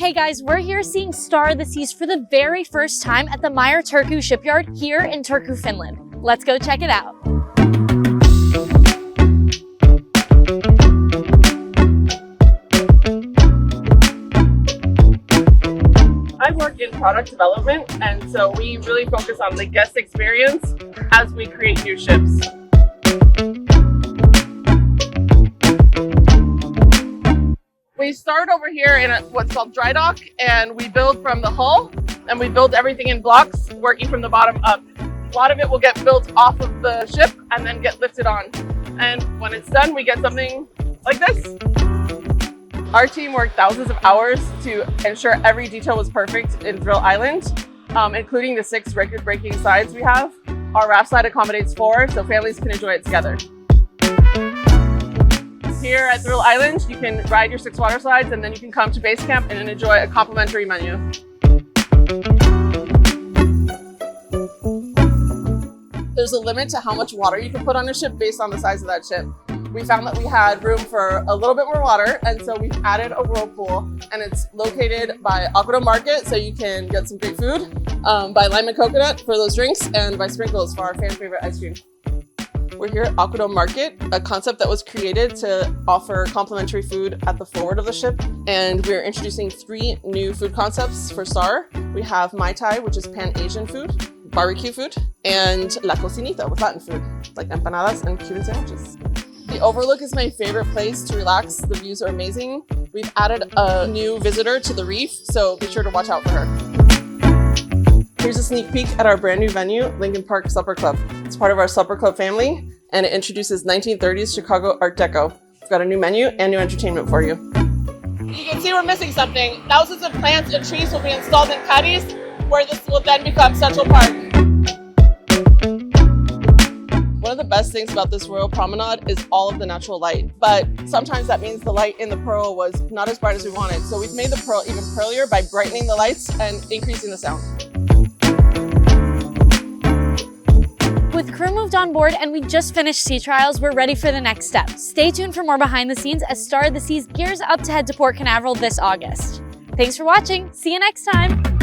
Hey guys, we're here seeing Star of the Seas for the very first time at the Turku Shipyard here in Turku, Finland. Let's go check it out. I work in product development, and so we really focus on the guest experience as we create new ships. We start over here in what's called dry dock, and we build from the hull, and we build everything in blocks, working from the bottom up. A lot of it will get built off of the ship and then get lifted on. And when it's done, we get something like this. Our team worked thousands of hours to ensure every detail was perfect in Thrill Island, including the 6 record-breaking sides we have. Our raft side accommodates 4, so families can enjoy it together. Here at Thrill Island, you can ride your 6 water slides, and then you can come to base camp and enjoy a complimentary menu. There's a limit to how much water you can put on a ship based on the size of that ship. We found that we had room for a little bit more water, and so we've added a whirlpool, and it's located by Aqueduct Market, so you can get some great food, by Lime and Coconut for those drinks, and by Sprinkles for our fan favorite ice cream. We're here at Aqueduct Market, a concept that was created to offer complimentary food at the forward of the ship, and we're introducing 3 new food concepts for Star. We have Mai Tai, which is Pan-Asian food, barbecue food, and La Cocinita with Latin food, like empanadas and Cuban sandwiches. The overlook is my favorite place to relax. The views are amazing. We've added a new visitor to the reef, so be sure to watch out for her. Here's a sneak peek at our brand new venue, Lincoln Park Supper Club. It's part of our Supper Club family, and it introduces 1930s Chicago Art Deco. We've got a new menu and new entertainment for you. You can see we're missing something. Thousands of plants and trees will be installed in cuddies, where this will then become Central Park. One of the best things about this Royal Promenade is all of the natural light, but sometimes that means the light in the Pearl was not as bright as we wanted. So we've made the Pearl even pearlier by brightening the lights and increasing the sound. With crew moved on board and we just finished sea trials, we're ready for the next step. Stay tuned for more behind the scenes as Star of the Seas gears up to head to Port Canaveral this August. Thanks for watching. See you next time.